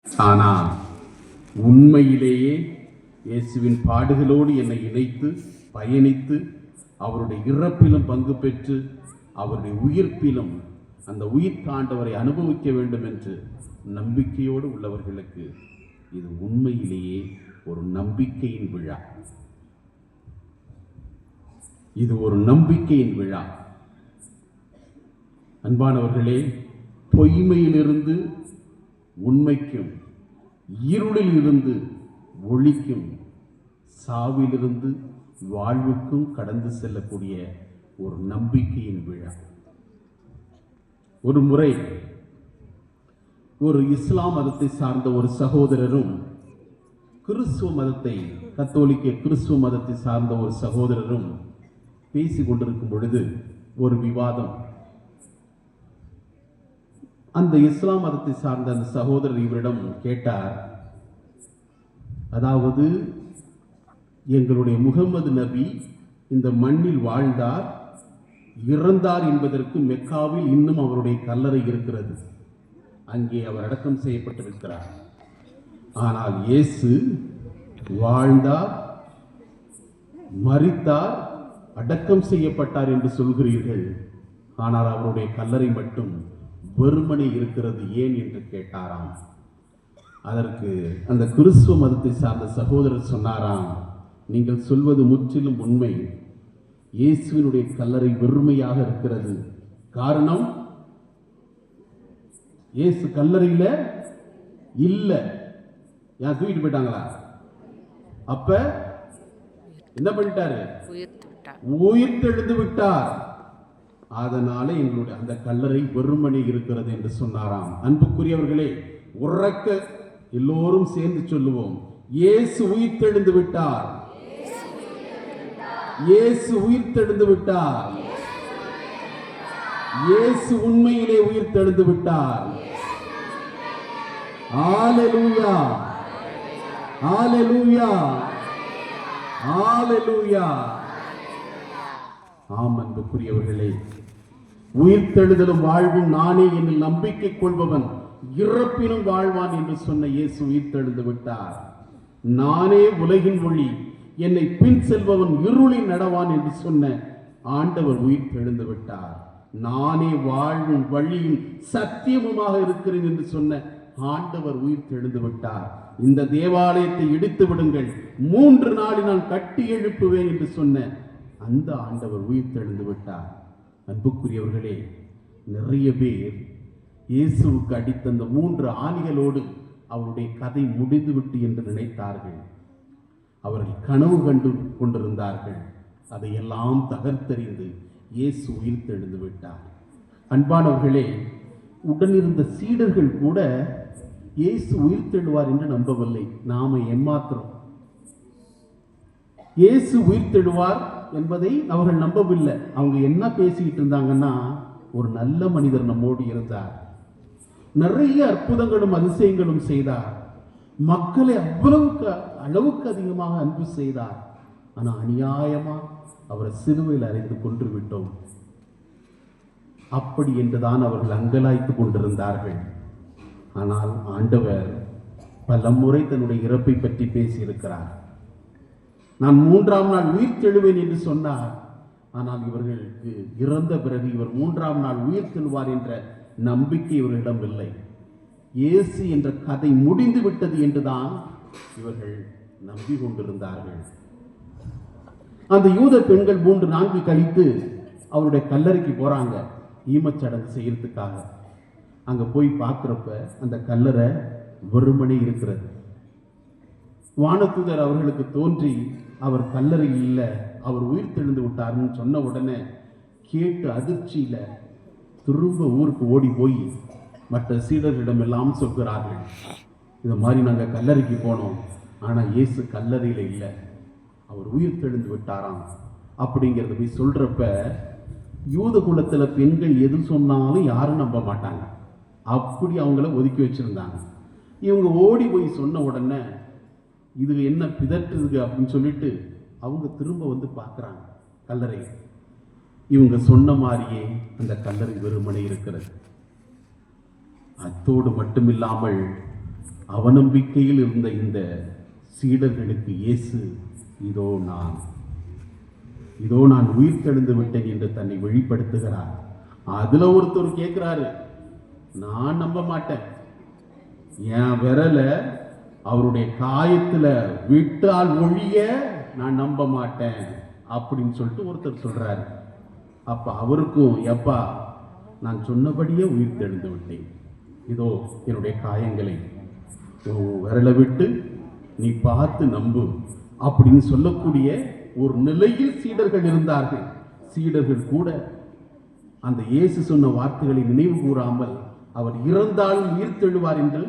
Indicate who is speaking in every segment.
Speaker 1: ஆனால் உண்மையிலேயே இயேசுவின் பாடுகளோடு என்னை இணைத்து பயணித்து அவருடைய இறப்பிலும் பங்கு பெற்று அவருடைய உயிர்ப்பிலும் அந்த உயிர் தாண்டவரை அனுபவிக்க வேண்டும் என்று நம்பிக்கையோடு உள்ளவர்களுக்கு இது உண்மையிலேயே ஒரு நம்பிக்கையின் விழா. இது ஒரு நம்பிக்கையின் விழா. அன்பானவர்களே, பொய்மையிலிருந்து உண்மைக்கும், இருளில் இருந்து ஒளிக்கும், சாவிலிருந்து வாழ்வுக்கும் கடந்து செல்லக்கூடிய ஒரு நம்பிக்கையின் விழா. ஒரு முறை ஒரு இஸ்லாம் மதத்தை சார்ந்த ஒரு சகோதரரும் கிறிஸ்துவ மதத்தை கத்தோலிக்க கிறிஸ்துவ மதத்தை சார்ந்த ஒரு சகோதரரும் பேசிக் கொண்டிருக்கும் பொழுது ஒரு விவாதம். அந்த இஸ்லாம் மதத்தை சார்ந்த அந்த சகோதரர் இவரிடம் கேட்டார், அதாவது எங்களுடைய முகமது நபி இந்த மண்ணில் வாழ்ந்தார், இறந்தார் என்பதற்கு மெக்காவில் இன்னும் அவருடைய கல்லறை இருக்கிறது, அங்கே அவர் அடக்கம் செய்யப்பட்டிருக்கிறார். ஆனால் இயேசு வாழ்ந்தார், மரித்தார், அடக்கம் செய்யப்பட்டார் என்று சொல்கிறீர்கள், ஆனால் அவருடைய கல்லறை மட்டும் வெறுமனே இருக்கிறது, ஏன் என்று கேட்டாராம். அதற்கு அந்த கிறிஸ்துவ மதத்தை சார்ந்த சகோதரர் சொன்னாராம், நீங்கள் சொல்வது முற்றிலும் உண்மை. இயேசுவினுடைய கல்லறை வெறுமையாக இருக்கிறது. காரணம், இயேசு கல்லறையில இல்ல. ஏன் தூக்கிட்டு போயிட்டாங்களா? அப்ப என்ன பண்ணிட்டாரு? உயிர்த்தெழுந்து விட்டார். அதனால எங்களுடைய அந்த கல்லறை வெறுமனே இருக்கிறது என்று சொன்னாராம். அன்புக்குரியவர்களே, உறக்க எல்லோரும் சேர்ந்து சொல்லுவோம், இயேசு உயிர்த்தெழுந்து விட்டார். இயேசு உயிர்த்தெழுந்து விட்டார். இயேசு உண்மையிலே உயிர்த்தெழுந்து விட்டார். ஹalleluya, ஹalleluya, ஹalleluya. ஆம் அன்புக்குரியவர்களே, உயிர்த்தெழுதலும் வாழ்வும் நானே என்று நம்பிக்கை கொள்பவன் இறப்பினும் வாழ்வான் என்று சொன்ன இயேசு உயிர்த்தெழுந்து விட்டார். நானே உலகின் ஒளி, என்னை பின் செல்பவன் இருளில் நடவான் என்று சொன்ன ஆண்டவர் உயிர்த்தெழுந்து விட்டார். நானே வாழ்வும் வழியும் சத்தியமுமாக இருக்கிறேன் என்று சொன்ன ஆண்டவர் உயிர்த்தெழுந்து விட்டார். இந்த தேவாலயத்தை இடித்து விடுங்கள், 3 நாளில் நான் கட்டி எழுப்புவேன் என்று சொன்ன அந்த ஆண்டவர் உயிர்த்தெழுந்து விட்டார். அன்புக்குரியவர்களே, நிறைய பேர் இயேசுவுக்கு அடித்த அந்த 3 ஆணிகளோடு அவருடைய கதை முடிந்துவிட்டு என்று நினைத்தார்கள். அவர்கள் கனவு கண்டு கொண்டிருந்தார்கள். அதையெல்லாம் தகர்த்தெறிந்து இயேசு உயிர்த்தெழுந்து விட்டார். அன்பானவர்களே, உடனிருந்த சீடர்கள் கூட இயேசு உயிர்த்தெழுவார் என்று நம்பவில்லை. நாம ஏமாத்திரம். இயேசு உயிர்த்தெழுவார் என்பதை அவர்கள் நம்பவில்லை. அவங்க என்ன பேசிக்கிட்டு இருந்தாங்கன்னா, ஒரு நல்ல மனிதர் நம்மோடு இருந்தார், நிறைய அற்புதங்களும் அதிசயங்களும் செய்தார், மக்களை அளவுக்கு அதிகமாக அன்பு செய்தார், ஆனா அநியாயமா அவரை சிலுவையில் அறைந்து கொன்று விட்டோம். அப்படி என்றுதான் அவர்கள் அங்கலாய்த்து கொண்டிருந்தார்கள். ஆனால் ஆண்டவர் பல முறை தன்னுடைய இறப்பை பற்றி பேசியிருக்கிறார். நான் 3ஆம் நாள் உயிர்த்தெழுவேன் என்று சொன்னார். ஆனால் இவர்களுக்கு இறந்த பிறகு இவர் 3ஆம் நாள் உயிர்த்தெழுவார் என்ற நம்பிக்கை இவர்களிடம் இல்லை. இயேசு என்ற கதை முடிந்து விட்டது என்றுதான் இவர்கள் நம்பி கொண்டிருந்தார்கள். அந்த யூத பெண்கள் 3 நாட்கள் கழித்து அவருடைய கல்லறைக்கு போறாங்க, ஈமச்சடங்கு செய்யறதுக்காக. அங்க போய் பார்க்கிறப்ப அந்த கல்லறை வெறுமனே இருக்கிறது. வானதூதர் அவர்களுக்கு தோன்றி, அவர் கல்லறையில் இல்லை, அவர் உயிர்த்தெழுந்து விட்டார்னு சொன்ன உடனே கேட்டு அதிர்ச்சியில திரும்ப ஊருக்கு ஓடி போய் மற்ற சீடர்களிடம் எல்லாம் சொல்கிறார்கள், இது மாதிரி நாங்கள் கல்லறைக்கு போனோம், ஆனால் இயேசு கல்லறையில் இல்லை, அவர் உயிர்த்தெழுந்து விட்டாராம் அப்படிங்கிறத போய் சொல்றப்ப, யூத குலத்தில் பெண்கள் எது சொன்னாலும் யாரும் நம்ப மாட்டாங்க. அப்படி அவங்கள ஒதுக்கி வச்சிருந்தாங்க. இவங்க ஓடி போய் சொன்ன உடனே இது என்ன பிதற்றுது அப்படின்னு சொல்லிட்டு அவங்க திரும்ப வந்து பார்க்குறாங்க கல்லறை. இவங்க சொன்ன மாதிரியே அந்த கல்லறை வெறுமனே இருக்கிறது. அத்தோடு மட்டுமில்லாமல் அவநம்பிக்கையில் இருந்த இந்த சீடர்களுக்கு இயேசு இதோ நான் உயிர் தெழுந்து விட்டேன் என்று தன்னை வெளிப்படுத்துகிறார். அதுல ஒருத்தர் கேட்கிறாரு, நான் நம்ப மாட்டேன், என் விரல அவருடைய காயத்துல விட்டால் ஒழிய நான் நம்ப மாட்டேன் அப்படின்னு சொல்லிட்டு ஒருத்தர் சொல்றாரு. அப்ப அவருக்கும், எப்பா நான் சொன்னபடியே உயிர் தெழுந்து விட்டேன், இதோ என்னுடைய காயங்களை விரல விட்டு நீ பார்த்து நம்பு அப்படின்னு சொல்லக்கூடிய ஒரு நிலையில் சீடர்கள் இருந்தார்கள். சீடர்கள் கூட அந்த இயேசு சொன்ன வார்த்தைகளை நினைவு கூறாமல் அவர் இறந்தாலும் உயிர் தெழுவார் என்று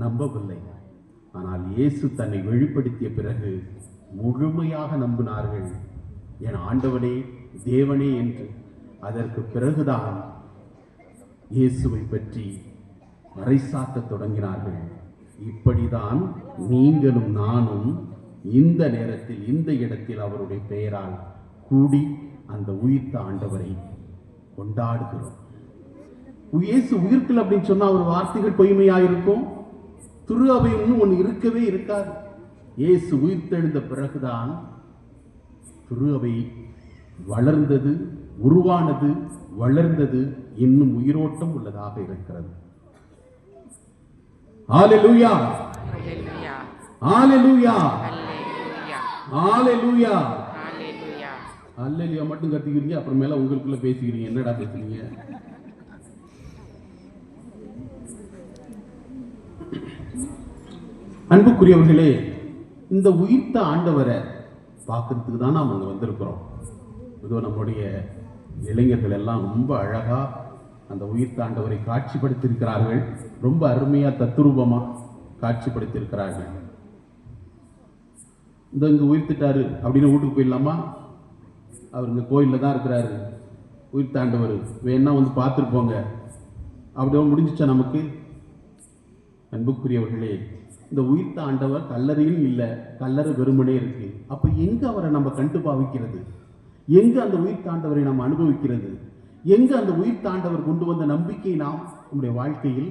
Speaker 1: நம்பவில்லை. ஆனால் இயேசு தன்னை வெளிப்படுத்திய பிறகு முழுமையாக நம்பினார்கள், என் ஆண்டவனே தேவனே என்று. அதற்கு பிறகுதான் இயேசுவை பற்றி மறைசாக்க தொடங்கினார்கள். இப்படிதான் நீங்களும் நானும் இந்த நேரத்தில் இந்த இடத்தில் அவருடைய பெயரால் கூடி அந்த உயிர்த்த ஆண்டவரை கொண்டாடுகிறோம். இயேசு உயிர்த்தல் அப்படின்னு சொன்னா ஒரு வார்த்தைகள் பொய்மையாயிருக்கும். திரு அவை இன்னும் ஒன்று இருக்கவே இருக்காது. இயேசு உயிர்த்தெழுந்த பிறகுதான் திரு அவை வளர்ந்தது, உருவானது, வளர்ந்தது, இன்னும் உயிரோட்டம் உள்ளதாக இருக்கிறது. ஹalleluya, ஹalleluya, ஹalleluya, ஹalleluya மட்டும் கத்திக்கிறீங்க, அப்புறமேல உங்களுக்குள்ள பேசிக்கிறீங்க. என்னடா பேசுறீங்க? அன்புக்குரியவர்களே, இந்த உயிர்த்த ஆண்டவரை பார்க்கறதுக்கு தான் நாம் அங்கே வந்திருக்கிறோம். இதோ நம்முடைய இளைஞர்கள் எல்லாம் ரொம்ப அழகா அந்த உயிர்த்த ஆண்டவரை காட்சிப்படுத்தியிருக்கிறார்கள். ரொம்ப அருமையா தத்துரூபமா காட்சிப்படுத்தியிருக்கிறார்கள். இந்த இங்க உயிர்த்திட்டாரு அப்படின்னு வீட்டுக்கு போயிடலாமா? அவர் இங்க கோயில்ல தான் இருக்கிறாரு, உயிர்த்த ஆண்டவர், வேணா வந்து பார்த்துட்டு போங்க, அப்படியே முடிஞ்சிச்சா நமக்கு? அன்புக்குரியவர்களே, இந்த உயிர்த்த ஆண்டவர் கல்லறையில் இல்லை, கல்லறை வெறுமனே இருக்கு. அப்ப எங்க அவரை நம்ம கண்டு பாவிக்கிறது? எங்க அந்த உயிர்த்த ஆண்டவரை நாம் அனுபவிக்கிறது? எங்க அந்த உயிர்த்த ஆண்டவர் கொண்டு வந்த நம்பிக்கையை நாம் நம்முடைய வாழ்க்கையில்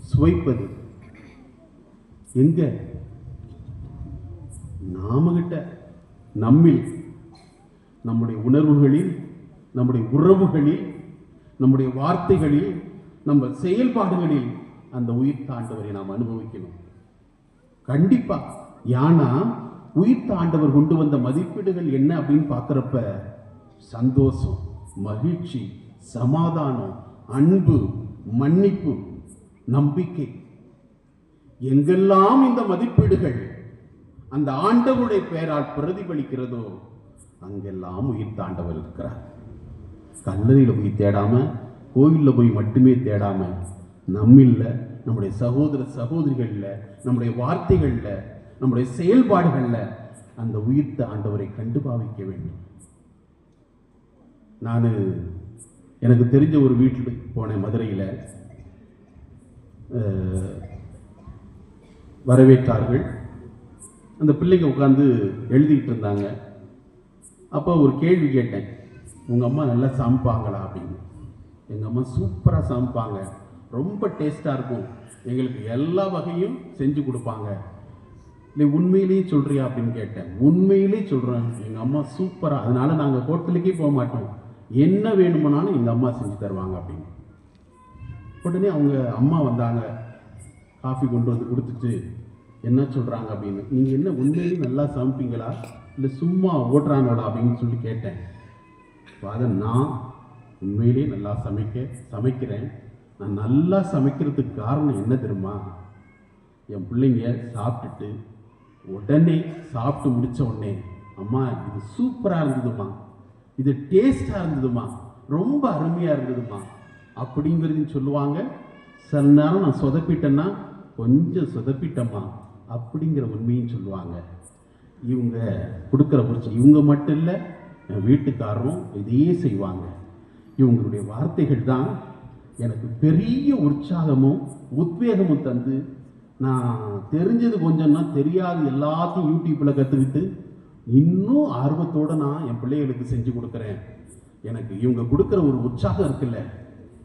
Speaker 1: சுவைப்பது? எங்க? நாம கிட்ட, நம்மில், நம்முடைய உணர்வுகளில், நம்முடைய உறவுகளில், நம்முடைய வார்த்தைகளில், நம்ம செயல்பாடுகளில் அந்த உயிர்த்த ஆண்டவரை நாம் அனுபவிக்கணும். கண்டிப்பா. யானா உயிர்த்த ஆண்டவர் கொண்டு வந்த மதிப்பீடுகள் என்ன அப்படின்னு பார்க்கிறப்ப சந்தோஷம், மகிழ்ச்சி, சமாதானம், அன்பு, மன்னிப்பு, நம்பிக்கை, எங்கெல்லாம் இந்த மதிப்பீடுகள் அந்த ஆண்டவருடைய பெயரால் பிரதிபலிக்கிறதோ அங்கெல்லாம் உயிர்த்த ஆண்டவர் இருக்கிறார். கல்லறையில போய் தேடாம, கோயில்ல போய் மட்டுமே தேடாம, நம்மில்ல, நம்முடைய சகோதர சகோதரிகள்ல, நம்முடைய வார்த்தைகள்ல, நம்முடைய செயல்பாடுகள்ல அந்த உயிர்த்த ஆண்டவரை கண்டு பாவிக்க வேண்டும். நான் எனக்கு தெரிஞ்ச ஒரு வீட்டில் போனேன், மதுரையில். வரவேற்றார்கள். அந்த பிள்ளைங்க உட்காந்து எழுதிட்டு இருந்தாங்க. அப்போ ஒரு கேள்வி கேட்டேன், உங்கள் அம்மா நல்லா சமைப்பாங்களா அப்படின்னு. எங்கள் அம்மா சூப்பராக சமைப்பாங்க, ரொம்ப டேஸ்டாக இருக்கும், எங்களுக்கு எல்லா வகையும் செஞ்சு கொடுப்பாங்க. இல்லை உண்மையிலேயே சொல்கிறியா அப்படின்னு கேட்டேன். உண்மையிலேயே சொல்கிறேன், எங்கள் அம்மா சூப்பராக, அதனால் நாங்கள் ஹோட்டலுக்கே போக மாட்டோம், என்ன வேணுமானாலும் எங்கள் அம்மா செஞ்சு தருவாங்க அப்படின்னு. உடனே அவங்க அம்மா வந்தாங்க, காஃபி கொண்டு வந்து கொடுத்துட்டு என்ன சொல்கிறாங்க அப்படின்னு, நீங்கள் என்ன உண்மையிலேயே நல்லா சமைப்பீங்களா இல்லை சும்மா ஓட்டுறாங்களா அப்படின்னு சொல்லி கேட்டேன். அதை நான் உண்மையிலேயே நல்லா சமைக்கிறேன். நான் நல்லா சமைக்கிறதுக்கு காரணம் என்ன தெரியுமா? என் பிள்ளைங்க சாப்பிட்டுட்டு உடனே, சாப்பிட்டு முடித்த உடனே, அம்மா இது சூப்பராக இருந்ததுமா, இது டேஸ்டாக இருந்ததுமா, ரொம்ப அருமையாக இருந்ததுமா அப்படிங்கிறதையும் சொல்லுவாங்க. சில நேரம் நான் சொதப்பிட்டேன்னா கொஞ்சம் சொதப்பிட்டம்மா அப்படிங்கிற உண்மையும் சொல்லுவாங்க. இவங்க கொடுக்குற குறிச்சி, இவங்க மட்டும் இல்லை, என் வீட்டுக்காரரும் இதையே செய்வாங்க. இவங்களுடைய வார்த்தைகள் தான் எனக்கு பெரிய உற்சாகமும் உத்வேகமும் தந்து, நான் தெரிஞ்சது கொஞ்சம்னா தெரியாது எல்லாத்தையும் யூடியூப்பில் கற்றுக்கிட்டு இன்னும் ஆர்வத்தோடு நான் என் பிள்ளைகளுக்கு செஞ்சு கொடுக்குறேன். எனக்கு இவங்க கொடுக்குற ஒரு உற்சாகம் இருக்குல்ல,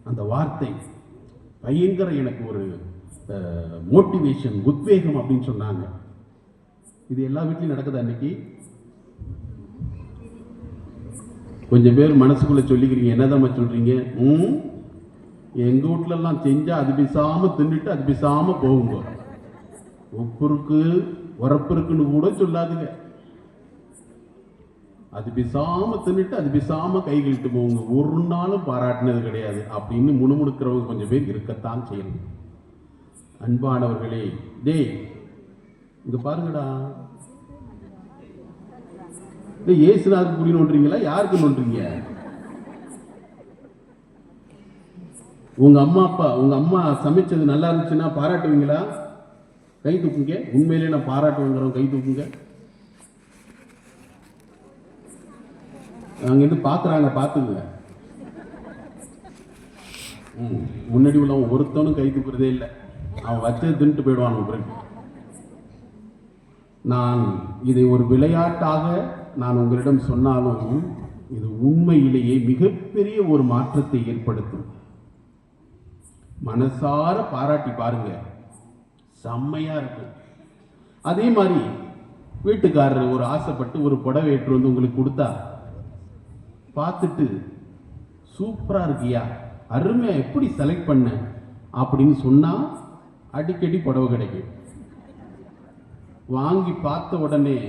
Speaker 1: அந்த வார்த்தை பயங்கர எனக்கு ஒரு மோட்டிவேஷன், உத்வேகம் அப்படின்னு சொன்னாங்க. இது எல்லா வீட்லையும் நடக்குதா இன்னைக்கு? கொஞ்சம் பேர் மனசுக்குள்ள சொல்லிக்கிறீங்க, என்னதான் சொல்றீங்க? எங்க வீட்டுலலாம் செஞ்சா அது பிசாம தின்னுட்டு அது பிசாம போகுங்க, உப்பு இருக்கு உரப்பு இருக்குன்னு கூட சொல்லாதுங்க, அது பிசாம தின்னுட்டு அது பிசாம கை கழிட்டு போகுங்க, ஒரு நாளும் பாராட்டினது கிடையாது அப்படின்னு முணுமுணுக்கிறவங்க கொஞ்சம் பேர் இருக்கத்தான் செய்யணும். அன்பானவர்களே, டேய் இங்க பாருங்கடா, ஏசுநாதர் புரிய நோன்றீங்களா, யாருக்கு நோன்றீங்க? உங்க அம்மா சமைச்சது நல்லா இருந்துச்சுன்னா பாராட்டுவீங்களா? கை தூக்குங்க. உண்மையிலே நான் பாராட்டுவேங்கிறோம், கை தூக்குங்க. அங்கிருந்து பாக்குறாங்க, பாத்துங்க. முன்னாடி உள்ளவன் ஒருத்தனும் கை தூக்குறதே இல்லை, அவன் வச்சது தின்ட்டு போயிடுவான். பிறகு நான் இதை ஒரு விளையாட்டாக நான் உங்களிடம் சொன்னாலும் இது உண்மையிலேயே மிகப்பெரிய ஒரு மாற்றத்தை ஏற்படுத்தும். மனசார பாராட்டி பாருங்க, செம்மையா இருக்கும். அதே மாதிரி வீட்டுக்காரர் ஒரு ஆசைப்பட்டு ஒரு புடவை ஏற்று வந்து உங்களுக்கு கொடுத்தா, பார்த்துட்டு சூப்பரா இருக்கியா, அருமையா, எப்படி செலக்ட் பண்ண அப்படின்னு சொன்னா அடிக்கடி புடவை கிடைக்கும். வாங்கி பார்த்த உடனே,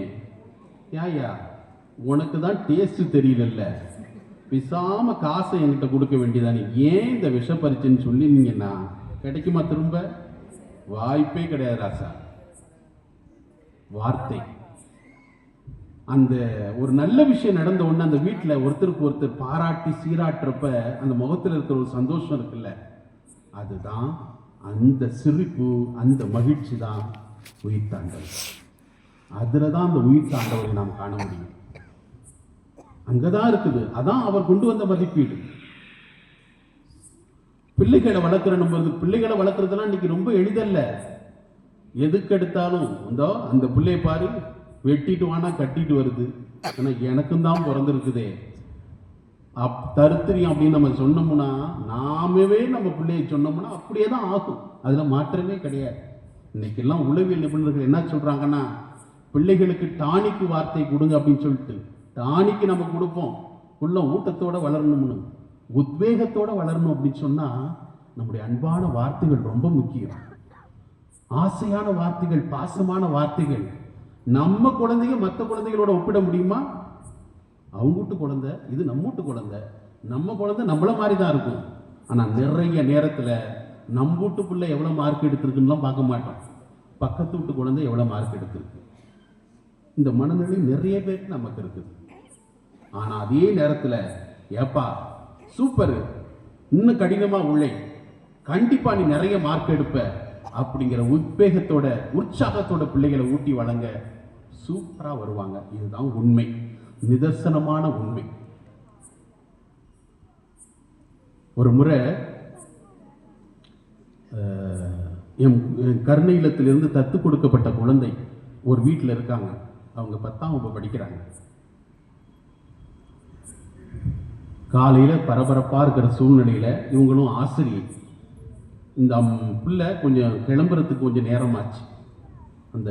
Speaker 1: யாயா உனக்கு தான் டேஸ்ட் தெரியல, பிசாம காசை என்கிட்ட கொடுக்க வேண்டியதானே, ஏன் இந்த விஷ பரிச்சுன்னு சொல்லினீங்கன்னா கிடைக்குமா? திரும்ப வாய்ப்பே கிடையாது ராசா. வார்த்தை, அந்த ஒரு நல்ல விஷயம் நடந்த உடனே அந்த வீட்டில் ஒருத்தருக்கு ஒருத்தர் பாராட்டி சீராட்டுறப்ப அந்த முகத்தில் இருக்கிற ஒரு சந்தோஷம் இருக்குல்ல, அதுதான் அந்த சிரிப்பு, அந்த மகிழ்ச்சி தான் உயிர்த்தாண்டவர். அதில் தான் அந்த உயிர்த்தாண்டவரை நாம் காண முடியும். அங்கதான் இருக்குது. அதான் அவர் கொண்டு வந்த மதிப்பீடு. பிள்ளைகளை வளர்க்கிறோம், பிள்ளைகளை வளர்க்கறதுலாம் இன்னைக்கு ரொம்ப எளிதல்ல. எதுக்கு எடுத்தாலும் அந்த பிள்ளைய பாரு, வெட்டிட்டு வானா கட்டிட்டு வருது, ஆனா எனக்கும் தான் பிறந்திருக்குதே தருத்திரியம் அப்படின்னு நம்ம சொன்னோம்னா, நாமவே நம்ம பிள்ளையை சொன்னோம்னா அப்படியே தான் ஆகும். அதுல மாற்றமே கிடையாது. இன்னைக்கு எல்லாம் உளவியல் நிபுணர்கள் என்ன சொல்றாங்கன்னா, பிள்ளைகளுக்கு டானிக்கு வார்த்தை கொடுங்க அப்படின்னு சொல்லிட்டு டானிக்கு நம்ம கொடுப்போம், உள்ள ஊட்டத்தோட வளரணும்னு, உத்வேகத்தோட வளரணும் அப்படின்னு சொன்னா நம்முடைய அன்பான வார்த்தைகள் ரொம்ப முக்கியம். ஆசையான வார்த்தைகள், பாசமான வார்த்தைகள். நம்ம குழந்தைங்க மற்ற குழந்தைகளோட ஒப்பிட முடியுமா? அவங்க வீட்டு குழந்தை இது நம்ம வீட்டு குழந்தை, நம்ம குழந்தை நம்மள மாதிரி தான் இருக்கும். ஆனா நிறைய நேரத்துல நம்ம வீட்டு பிள்ளை எவ்வளவு மார்க் எடுத்திருக்குன்னு பார்க்க மாட்டோம், பக்கத்து வீட்டு குழந்தை எவ்வளவு மார்க் எடுத்திருக்கு. இந்த மனநிலை நிறைய பேருக்கு நமக்கு இருக்குது. ஆனா அதே நேரத்துல, ஏப்பா சூப்பர், இன்னும் கடினமா உள்ளே, கண்டிப்பா நீ நிறைய மார்க் எடுப்ப அப்படிங்கிற உத்வேகத்தோட உற்சாகத்தோட பிள்ளைகளை ஊட்டி வழங்க சூப்பரா வருவாங்க. இதுதான் உண்மை, நிதர்சனமான உண்மை. ஒரு முறை என் கருணை இல்லத்திலிருந்து தத்து கொடுக்கப்பட்ட குழந்தை ஒரு வீட்டில் இருக்காங்க. அவங்க 10ஆம் வகுப்பு படிக்கிறாங்க. காலையில பரபரப்பா இருக்கிற சூழ்நிலையில இவங்களும் ஆசிரியர். இந்த பிள்ளை கொஞ்சம் கிளம்புறதுக்கு கொஞ்சம் நேரமாச்சு. அந்த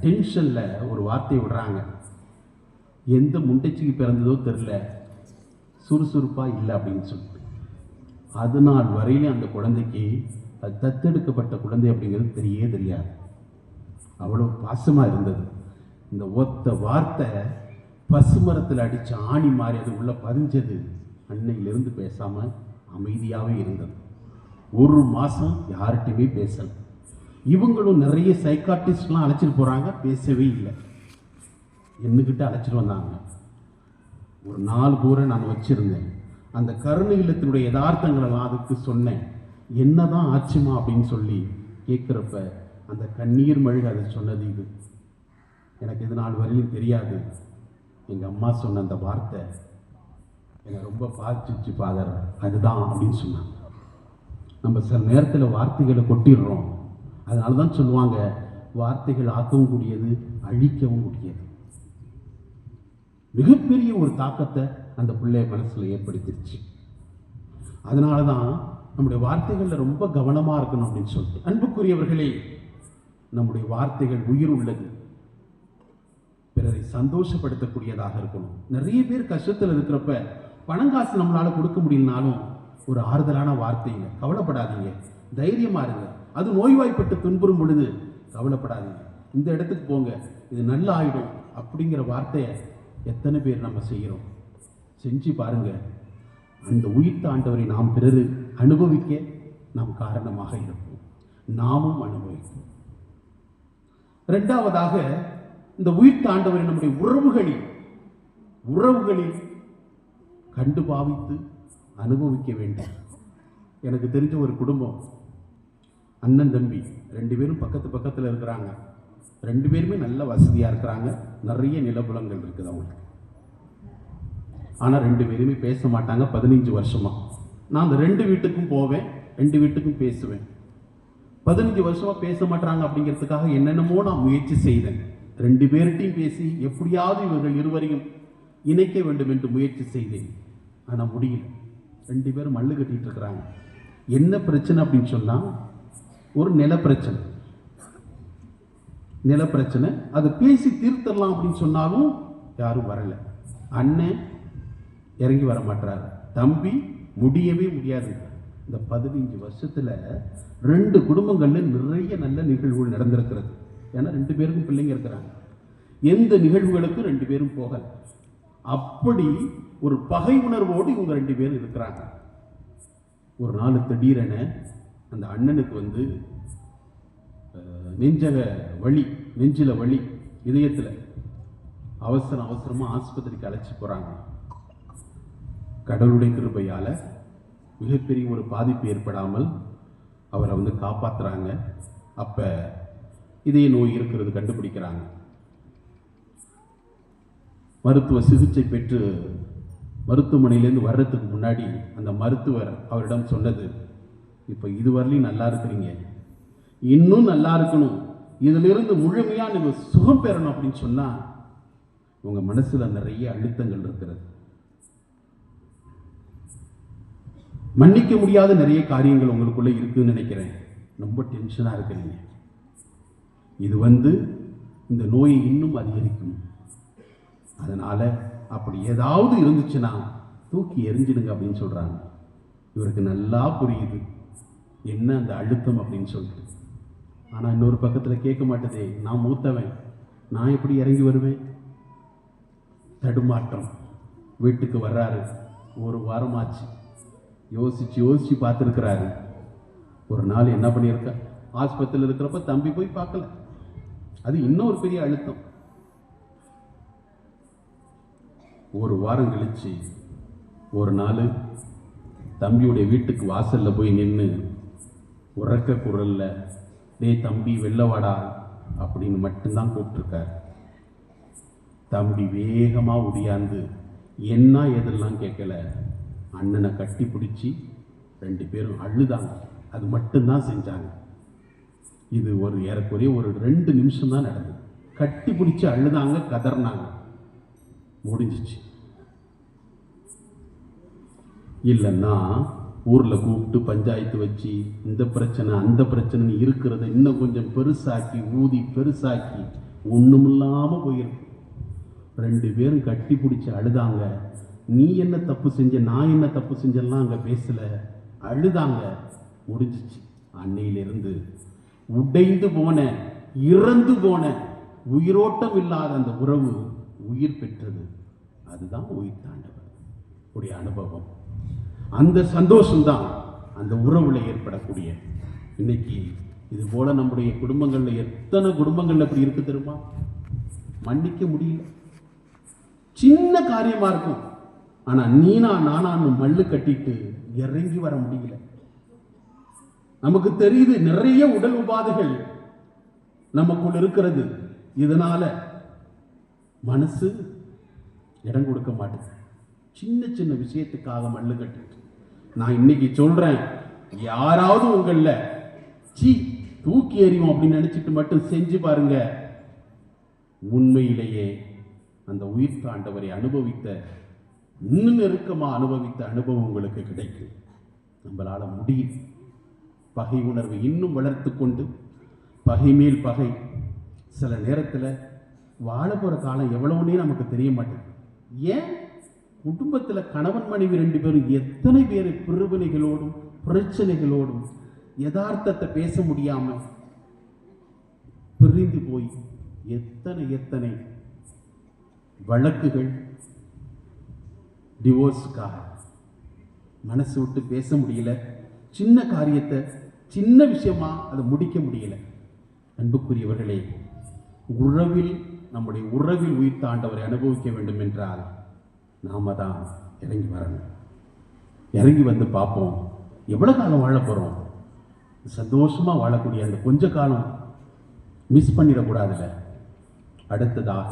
Speaker 1: டென்ஷன்ல ஒரு வார்த்தையை விடுறாங்க, எந்த முண்டைச்சிக்கு பிறந்ததோ தெரியல, சுறுசுறுப்பா இல்லை அப்படின்னு சொல்லிட்டு. அது நாள் வரையிலும் அந்த குழந்தைக்கு அது தத்தெடுக்கப்பட்ட குழந்தை அப்படிங்கிறது தெரியவே தெரியாது. அவ்வளவு பாசமா இருந்தது. இந்த ஒத்த வார்த்தை பசுமரத்தில் அடிச்ச ஆணி மாதிரி அது உள்ள பதிஞ்சது. அன்னையிலிருந்து பேசாம அமைதியாவே இருந்தது. ஒரு மாசம் யார்கிட்டயுமே பேசல. இவங்களும் நிறைய சைக்காட்ரிஸ்ட்லாம் அழைச்சிட்டு போறாங்க, பேசவே இல்லை. என்னகிட்ட அழைச்சிட்டு வந்தாங்க. ஒரு 4 பேரை நான் வச்சிருந்தேன். அந்த கருணை இல்லத்தினுடைய யதார்த்தங்களெல்லாம் அதுக்கு சொன்னேன். என்னதான் ஆச்சுமா அப்படின்னு சொல்லி கேட்குறப்ப அந்த கண்ணீர் மழை அது சொன்னது, இது எனக்கு இது நாள் வரையிலும் தெரியாது, எங்கள் அம்மா சொன்ன அந்த வார்த்தை என்னை ரொம்ப பாதிச்சிச்சு ஃபாதர், அதுதான் அப்படின்னு சொன்னாங்க. நம்ம சில நேரத்தில் வார்த்தைகளை கொட்டிடுறோம். அதனால தான் சொல்லுவாங்க, வார்த்தைகள் ஆக்கவும் கூடியது, அழிக்கவும் கூடியது. மிகப்பெரிய ஒரு தாக்கத்தை அந்த பிள்ளைய மனசுல ஏற்படுத்திடுச்சு. அதனால தான் நம்முடைய வார்த்தைகள்ல ரொம்ப கவனமா இருக்கணும் அப்படின்னு சொல்லிட்டு, அன்புக்குரியவர்களே, நம்முடைய வார்த்தைகள் உயிர் உள்ளது, பிறரை சந்தோஷப்படுத்தக்கூடியதாக இருக்கணும். நிறைய பேர் கஷ்டத்தில் இருக்கிறப்ப பணங்காசு நம்மளால கொடுக்க முடியலனாலும் ஒரு ஆறுதலான வார்த்தைங்க, கவலைப்படாதீங்க, தைரியமா இருங்க, அது நோய்வாய்ப்பட்டு துன்புறும் பொழுது கவலைப்படாதீங்க, இந்த இடத்துக்கு போங்க, இது நல்ல ஆயிடும் அப்படிங்கிற வார்த்தையை எத்தனை பேர் நம்ம செய்கிறோம்? செஞ்சு பாருங்க. அந்த உயிர்த்த ஆண்டவரை நாம் பிறர் அனுபவிக்க நாம் காரணமாக இருப்போம், நாமும் அனுபவிப்போம். இரண்டாவதாக, இந்த உயிர்த்த ஆண்டவரை நம்முடைய உறவுகளில் கண்டு பாவித்து அனுபவிக்க வேண்டும். எனக்கு தெரிஞ்ச ஒரு குடும்பம், அண்ணன் தம்பி 2 பேரும் பக்கத்தில் இருக்கிறாங்க. 2 பேருமே நல்ல வசதியா இருக்கிறாங்க, நிறைய நிலபுலங்கள் இருக்குது அவங்களுக்கு. ஆனா 2 பேருமே பேச மாட்டாங்க 15 வருஷமா. நான் அந்த 2 வீட்டுக்கும் போவேன், 2 வீட்டுக்கும் பேசுவேன். 15 வருஷமா பேச மாட்டாங்க அப்படிங்கிறதுக்காக என்னென்னமோ நான் முயற்சி செய்தேன். 2 பேர்கிட்டையும் பேசி எப்படியாவது இவர்கள் இருவரையும் இணைக்க வேண்டும் என்று முயற்சி செய்தேன். ஆனா முடியல. 2 பேரும் மல்லு கட்டிட்டு இருக்கிறாங்க. என்ன பிரச்சனை அப்படின்னு சொன்னா, ஒரு நில பிரச்சனை. அதை பேசி தீர்த்தரலாம் அப்படின்னு சொன்னாலும் யாரும் வரல. அண்ணன் இறங்கி வர மாட்டாரு, தம்பி முடியவே முடியாது. இந்த 15 வருஷத்துல 2 குடும்பங்கள்ல நிறைய நல்ல நிகழ்வுகள் நடந்திருக்கிறது. ஏன்னா 2 பேருக்கும் பிள்ளைங்க இருக்கிறாங்க. எந்த நிகழ்வுகளுக்கும் 2 பேரும் போகல. அப்படி ஒரு பகை உணர்வோடு இவங்க 2 பேரும் இருக்கிறாங்க. ஒரு நாள் திடீரென அந்த அண்ணனுக்கு நெஞ்சில வலி, இதயத்துல. அவசரமா ஆஸ்பத்திரிக்கு அழைச்சி போறாங்க. கடவுளுடைய கிருபையால மிகப்பெரிய ஒரு பாதிப்பு ஏற்படாமல் அவரை காப்பாத்துறாங்க. அப்ப இதய நோய் இருக்கிறது கண்டுபிடிக்கிறாங்க. மருத்துவ சிகிச்சை பெற்று மருத்துவமனையிலேருந்து வர்றதுக்கு முன்னாடி அந்த மருத்துவர் அவரிடம் சொன்னது, இப்போ இதுவரையிலும் நல்லா இருக்கிறீங்க, இன்னும் நல்லா இருக்கணும், இதிலிருந்து முழுமையா நீங்க சுகம் பெறணும் அப்படின்னு சொன்னா உங்க மனசுல நிறைய அழுத்தங்கள் இருக்கிறது, மன்னிக்க முடியாத நிறைய காரியங்கள் உங்களுக்குள்ள இருக்குன்னு நினைக்கிறேன், ரொம்ப டென்ஷனா இருக்கிறீங்க, இது இந்த நோயை இன்னும் அதிகரிக்கும், அதனால அப்படி ஏதாவது இருந்துச்சுன்னா தூக்கி எரிஞ்சிடுங்க அப்படின்னு சொல்றாங்க. இவருக்கு நல்லா புரியுது என்ன அந்த அழுத்தம் அப்படின்னு சொல்லிட்டு. ஆனா இன்னொரு பக்கத்துல கேட்க மாட்டேதே, நான் மூத்தவன், நான் எப்படி இறங்கி வருவேன்? தடுமாற்றம். வீட்டுக்கு வர்றாரு, ஒரு வாரமாச்சு, யோசிச்சு பார்த்துருக்கிறாரு. ஒரு நாள் என்ன பண்ணியிருக்க, ஆஸ்பத்திரியில் இருக்கிறப்ப தம்பி போய் பார்க்கல, அது இன்னொரு பெரிய அழுத்தம். ஒரு வாரம் கழிச்சு ஒரு நாள் தம்பியுடைய வீட்டுக்கு வாசல்ல போய் நின்று உறக்க குரல்ல, டேய் தம்பி வெள்ளவாடா அப்படின்னு மட்டும்தான் கூப்பிட்டுருக்கார். தம்பி வேகமா ஒடியாந்து என்ன எதெல்லாம் கேட்கல, அண்ணனை கட்டி பிடிச்சி 2 பேரும் அழுதாங்க. அது மட்டும்தான் செஞ்சாங்க. இது ஏறக்குறைய ஒரு 2 நிமிஷம் தான் நடந்தது. கட்டி பிடிச்சி அழுதாங்க, கதர்னாங்க, முடிஞ்சிச்சு. இல்லைன்னா ஊர்ல கூப்பிட்டு பஞ்சாயத்து வச்சு இந்த பிரச்சனை அந்த பிரச்சனை இருக்கிறத இன்னும் கொஞ்சம் பெருசாக்கி ஊதி பெருசாக்கி ஒண்ணுமில்லாம போயிருக்கு. 2 பேரும் கட்டி பிடிச்சி அழுதாங்க. நீ என்ன தப்பு செஞ்ச, நான் என்ன தப்பு செஞ்செல்லாம் அங்க பேசல, அழுதாங்க, முடிஞ்சிச்சு. அன்னையிலிருந்து உடைந்து போன, இறந்து போன, உயிரோட்டம் இல்லாத அந்த உறவு உயிர் பெற்றது. அதுதான் உயிர்த்தாண்டவர் உடைய அனுபவம். அந்த சந்தோஷம்தான் அந்த உறவுல ஏற்படக்கூடிய. இன்னைக்கு இது போல நம்முடைய குடும்பங்கள்ல எத்தனை குடும்பங்கள்ல அப்படி இருக்கு தெரியுமா? மன்னிக்க முடியல, சின்ன காரியமா இருக்கும், ஆனா நீனா நானான்னு மல்லு கட்டிட்டு இறங்கி வர முடியல. நமக்கு தெரியுது நிறைய உடல் உபாதைகள் நமக்குள் இருக்கிறது, இதனால மனசு இடம் கொடுக்க மாட்டேங்குது. சின்ன சின்ன விஷயத்துக்காக மல்லு கட்டிட்டு. நான் இன்னைக்கு சொல்றேன், யாராவது உங்கள தூக்கி எறியும் அப்படின்னு நினைச்சிட்டு மட்டும் செஞ்சு பாருங்க, உண்மையிலேயே அந்த உயிர்த்த ஆண்டவரை அனுபவித்த, இன்னும் நெருக்கமா அனுபவித்த அனுபவம் உங்களுக்கு கிடைக்கும். நம்மளால முடியும். பகை உணர்வை இன்னும் வளர்த்து கொண்டு பகை மேல் பகை. சில நேரத்தில் வாழ போகிற காலம் எவ்வளவுனே நமக்கு தெரிய மாட்டேங்குது. ஏன் குடும்பத்தில் கணவன் மனைவி 2 பேரும் எத்தனை பேர் பிரிவினைகளோடும் பிரச்சனைகளோடும் யதார்த்தத்தை பேச முடியாம பிரிந்து போய் எத்தனை வழக்குகள், டிவோர்ஸுக்காக மனசு விட்டு பேச முடியல. சின்ன காரியத்தை சின்ன விஷயமா அதை முடிக்க முடியல. அன்புக்குரியவர்களே, நம்முடைய உறவில் உயிர்த்த ஆண்டவரை அனுபவிக்க வேண்டும் என்றால் நாம தான் இறங்கி வரணும். இறங்கி வந்து பார்ப்போம். எவ்வளவு காலம் வாழ போறோம்? சந்தோஷமா வாழக்கூடிய அந்த கொஞ்ச காலம் மிஸ் பண்ணிடக்கூடாதுல்ல. அடுத்ததாக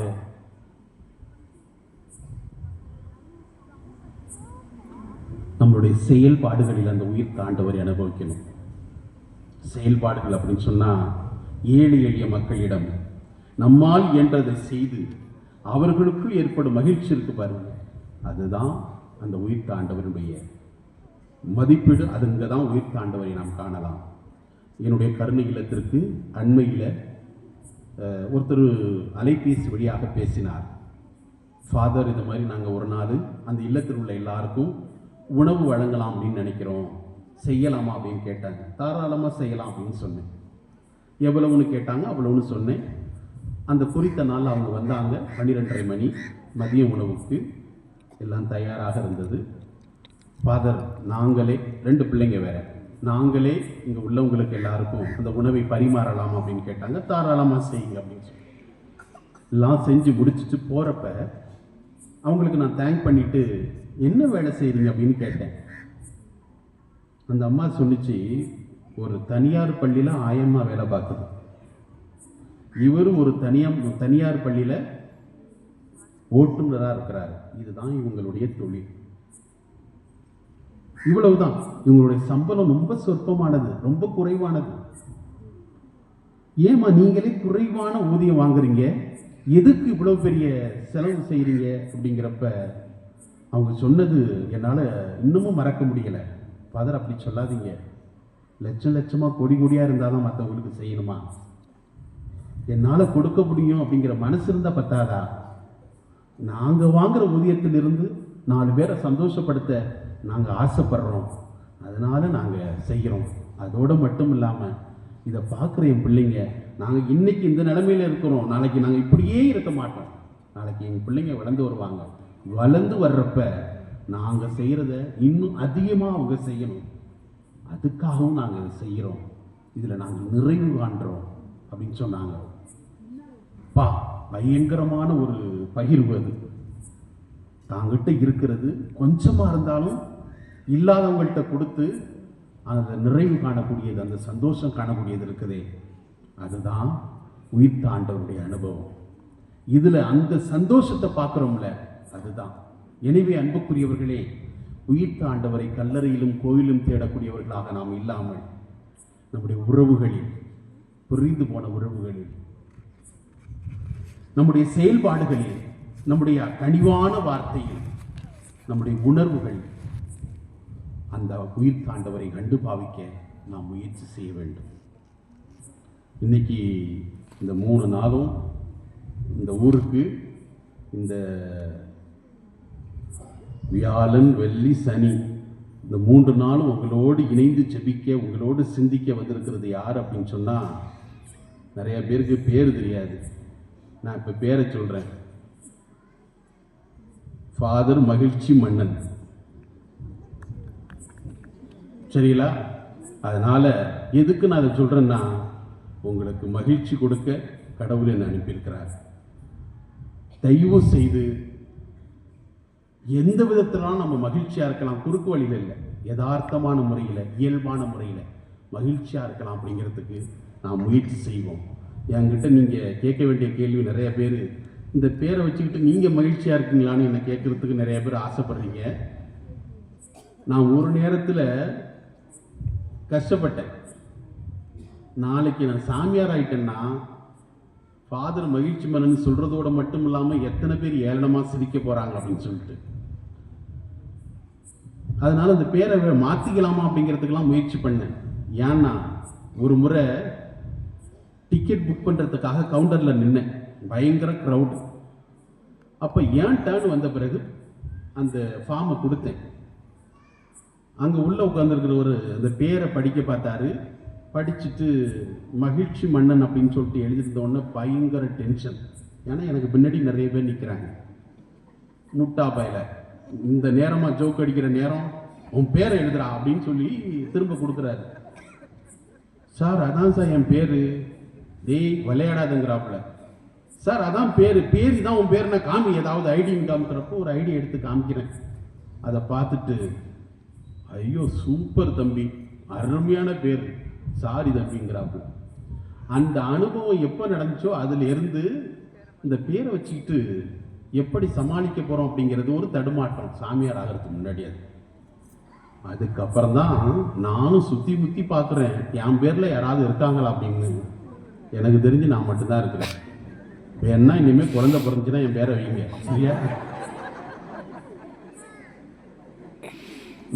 Speaker 1: நம்மளுடைய செயல்பாடுகளில் அந்த உயிர் ஆண்டவரை அனுபவிக்கணும். செயல்பாடுகள் அப்படின்னு சொன்னா ஏழை எளிய மக்களிடம் நம்மால் இயன்றதை செய்து அவர்களுக்குள் ஏற்படும் மகிழ்ச்சி இருக்கு பாருங்க, அதுதான் அந்த உயிர் ஆண்டவருடைய மதிப்பீடு. அதுங்க தான் உயிர் ஆண்டவரை நாம் காணலாம். என்னுடைய கருணை இல்லத்திற்கு அண்மையில் ஒருத்தர் அலைபேசி வழியாக பேசினார். ஃபாதர், இந்த மாதிரி நாங்கள் ஒரு நாள் அந்த இல்லத்தில் உள்ள எல்லாருக்கும் உணவு வழங்கலாம் அப்படின்னு நினைக்கிறோம், செய்யலாமா அப்படின்னு கேட்டாங்க. தாராளமாக செய்யலாம் அப்படின்னு சொன்னேன். எவ்வளவுன்னு கேட்டாங்க, அவ்வளவுன்னு சொன்னேன். அந்த குறித்த நாள் அவங்க வந்தாங்க. 12:30 மணி மதிய உணவுக்கு எல்லாம் தயாராக இருந்தது. ஃபாதர், நாங்களே 2 பிள்ளைங்க வேற, நாங்களே இங்கே உள்ளவங்களுக்கு எல்லாருக்கும் அந்த உணவை பரிமாறலாம் அப்படின்னு கேட்டாங்க. தாராளமாக செய்யுங்க அப்படின்னு சொல்லி எல்லாம் செஞ்சு முடிச்சுட்டு போகிறப்ப அவங்களுக்கு நான் தேங்க் பண்ணிட்டு, என்ன வேலை செய்கிறீங்க அப்படின்னு கேட்டேன். அந்த அம்மா சொன்னிச்சு, ஒரு தனியார் பள்ளியில் ஆயம்மா வேலை பார்க்குது. இவரும் ஒரு தனியார் பள்ளியில் ஓட்டுநராக இருக்கிறார். இதுதான் இவங்களுடைய தொழில். இவ்வளவுதான். இவங்களுடைய சம்பளம் ரொம்ப சொற்பமானது, ரொம்ப குறைவானது. ஏமா நீங்களே குறைவான ஊதியம் வாங்குறீங்க, எதுக்கு இவ்வளவு பெரிய செலவு செய்யறீங்க அப்படிங்கிறப்ப அவங்க சொன்னது என்னால் இன்னமும் மறக்க முடியல. ஃபாதர், அப்படி சொல்லாதீங்க. லட்சமாக கோடி கோடியாக இருந்தாலும் மற்றவங்களுக்கு செய்யணுமா? என்னால் கொடுக்க முடியும் அப்படிங்கிற மனசு இருந்தால் பத்தாதா? நாங்கள் வாங்குற ஊதியத்திலிருந்து 4 பேரை சந்தோஷப்படுத்த நாங்கள் ஆசைப்படுறோம், அதனால நாங்கள் செய்கிறோம். அதோடு மட்டும் இல்லாமல் இதை பார்க்குற என் பிள்ளைங்க, நாங்கள் இன்னைக்கு இந்த நிலைமையில் இருக்கிறோம், நாளைக்கு நாங்கள் இப்படியே இருக்க மாட்டோம். நாளைக்கு எங்கள் பிள்ளைங்க வளர்ந்து வருவாங்க. வளர்ந்து வர்றப்ப நாங்கள் செய்கிறத இன்னும் அதிகமாக அவங்க செய்யணும், அதுக்காகவும் நாங்கள் இதை செய்கிறோம், இதில் நாங்கள் நிறைவு காண்றோம் அப்படின்னு சொன்னாங்க. பயங்கரமான ஒரு பகிர்வு அது. தாங்கிட்ட இருக்கிறது கொஞ்சமாக இருந்தாலும் இல்லாதவங்கள்ட்ட கொடுத்து அந்த நிறைவு காணக்கூடியது, அந்த சந்தோஷம் காணக்கூடியது இருக்குதே, அதுதான் உயிர்த்த ஆண்டவருடைய அனுபவம். இதில் அந்த சந்தோஷத்தை பார்க்குறோம்ல, அதுதான். எனவே அன்புக்குரியவர்களே, உயிர்த்த ஆண்டவரை கல்லறையிலும் கோயிலும் தேடக்கூடியவர்களாக நாம் இல்லாமல் நம்முடைய உறவுகளில், பிரிந்து போன உறவுகளில், நம்முடைய செயல்பாடுகளில், நம்முடைய கனிவான வார்த்தையில், நம்முடைய உணர்வுகள் அந்த உயிர் ஆண்டவரை கண்டு பாவிக்க நாம் முயற்சி செய்ய வேண்டும். இன்னைக்கு இந்த 3 நாளும் இந்த ஊருக்கு, இந்த வியாழன் வெள்ளி சனி, இந்த 3 நாளும் உங்களோடு இணைந்து ஜெபிக்க, உங்களோடு சிந்திக்க வந்திருக்கிறது யார் அப்படின்னு சொன்னால், நிறைய பேருக்கு பேர் தெரியாது. நான் இப்போ பேரை சொல்கிறேன். ஃபாதர் மகிழ்ச்சி மன்னன், சரிங்களா? அதனால் எதுக்கு நான் அதை சொல்கிறேன்னா, உங்களுக்கு மகிழ்ச்சி கொடுக்க கடவுள் என்னை அனுப்பியிருக்கிறார். தயவு செய்து எந்த விதத்திலும் நம்ம மகிழ்ச்சியாக இருக்கலாம், குறுக்கு வழியில் இல்லை, யதார்த்தமான முறையில், இயல்பான முறையில் மகிழ்ச்சியாக இருக்கலாம் அப்படிங்கிறதுக்கு நாம் முயற்சி செய்வோம். என்கிட்ட நீங்கள் கேட்க வேண்டிய கேள்வி, நிறைய பேர் இந்த பேரை வச்சுக்கிட்டு நீங்கள் மகிழ்ச்சியாக இருக்கீங்களான்னு என்னை கேட்குறதுக்கு நிறைய பேர் ஆசைப்படுறீங்க. நான் ஒரு நேரத்தில் கஷ்டப்பட்டேன். நாளைக்கு நான் சாமியார் ஆயிட்டேன்னா ஃபாதர் மகிழ்ச்சி மன்னன் சொல்கிறதோட மட்டும் இல்லாமல் எத்தனை பேர் ஏளனமாக சிரிக்க போகிறாங்க அப்படின்னு சொல்லிட்டு. அதனால அந்த பேரை மாற்றிக்கலாமா அப்படிங்கிறதுக்கெல்லாம் முயற்சி பண்ணேன். ஏன்னா ஒரு முறை டிக்கெட் புக் பண்ணுறதுக்காக கவுண்டரில் நின்னேன், பயங்கர க்ரௌடு. அப்போ ஏன் டேர்ன் வந்த பிறகு அந்த ஃபார்மை கொடுத்தேன். அங்கே உள்ளே உட்காந்துருக்கிற ஒரு அந்த பேரை படிக்க பார்த்தாரு. படிச்சுட்டு மகிழ்ச்சி மன்னன் அப்படின்னு சொல்லிட்டு எழுதியிருந்தோடனே பயங்கர டென்ஷன். ஏன்னா எனக்கு பின்னாடி நிறைய பேர் நிற்கிறாங்க. முட்டா பையில இந்த நேரமாக ஜோக் அடிக்கிற நேரம் உன் பேரை எழுதுறா அப்படின்னு சொல்லி திரும்ப கொடுக்குறாரு. சார் அதான் சார் என் பேர். டேய் விளையாடாதுங்கிறாப்புல. சார் அதான் பேர் தான் உன் பேர், நான் காமி ஏதாவது ஐடின்னு காமிக்கிறப்போ ஒரு ஐடி எடுத்து காமிக்கிறேன். அதை பார்த்துட்டு ஐயோ சூப்பர் தம்பி, அருமையான பேர், சாரி தம்பிங்கிறாப்புல. அந்த அனுபவம் எப்போ நடந்துச்சோ அதுல இருந்து இந்த பேரை வச்சுக்கிட்டு எப்படி சமாளிக்க போறோம் அப்படிங்கிறது ஒரு தடுமாற்றம் சாமியார் ஆகிறதுக்கு முன்னாடி. அதுக்கப்புறம் தான் நானும் சுத்தி முத்தி பார்க்குறேன், என் பேர்ல யாராவது இருக்காங்களா அப்படின்னு. எனக்கு தெரிஞ்சு நான் மட்டும்தான் இருக்கிறேன். என்ன இனிமேல் குழந்தை பிறந்துச்சுன்னா என் பேரை வைங்க, சரியா?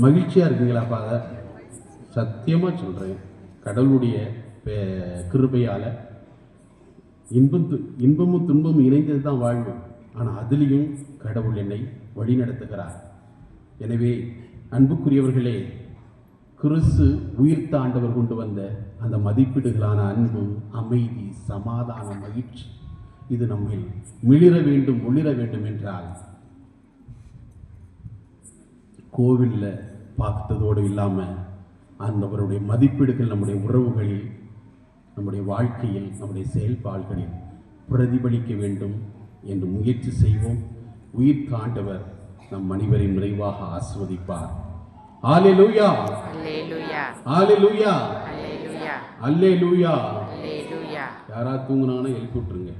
Speaker 1: மகிழ்ச்சியா இருக்குங்களாப்பா? அதை சத்தியமா சொல்றேன், கடவுளுடைய கிருபையால இன்பமும் துன்பமும் இணைந்தது தான் வாழ்வு. ஆனால் அதுலேயும் கடவுள் என்னை வழி நடத்துகிறார். எனவே அன்புக்குரியவர்களே, கிறிஸ்து உயிர்த்த ஆண்டவர் கொண்டு வந்த அந்த மதிப்பீடுகளான அன்பு, அமைதி, சமாதானம், மகிழ்ச்சி இது நம்மில் மிளிர வேண்டும், ஒளிர வேண்டும் என்றால் கோவிலில் பார்த்ததோடு இல்லாமல் அந்தவருடைய மதிப்பீடுகள் நம்முடைய உறவுகளில், நம்முடைய வாழ்க்கையில், நம்முடைய செயல்பாடுகளில் பிரதிபலிக்க வேண்டும் என்று முயற்சி செய்வோம். உயிர்த்த ஆண்டவர் நம் அனைவரையும் நிறைவாக ஆசீர்வதிப்பார். அல்லேலூயா,
Speaker 2: அல்லேலூயா,
Speaker 1: அல்லேலூயா,
Speaker 2: அல்லேலூயா,
Speaker 1: அல்லேலூயா.
Speaker 2: அல்லேலூயா.
Speaker 1: யாராவது தூங்குனாங்கன்னா எழுப்பி விட்டுருங்க.